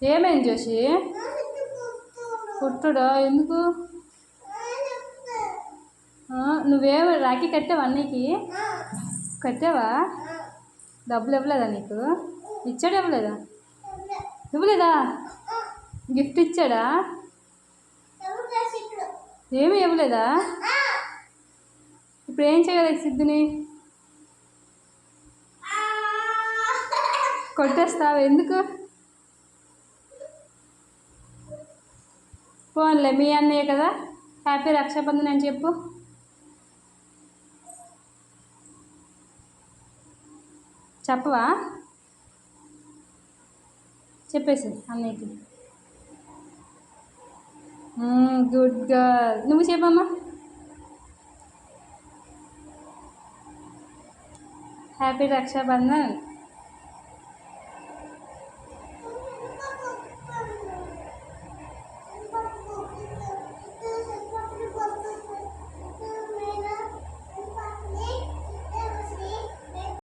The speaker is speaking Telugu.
ఏమైంది జోషి? కుట్టుడా? ఎందుకు? నువ్వేమో రాఖీ కట్టావా అన్నయ్యకి? కట్టావా? డబ్బులు ఇవ్వలేదా నీకు? ఇచ్చాడా ఇవ్వలేదా? ఇవ్వలేదా? గిఫ్ట్ ఇచ్చాడా? ఏమీ ఇవ్వలేదా? ఇప్పుడు ఏం చేయాలి సిద్ధుని? కొట్టేస్తావా? ఎందుకు? పోన్లే, మీ అన్నయ్య కదా, హ్యాపీ రక్షాబంధన్ అని చెప్పు. చెప్పవా? చెప్పేసి అన్నయ్యకి. Good girl. నువ్వు చెప్పమ్మా. హ్యాపీ రక్షాబంధన్.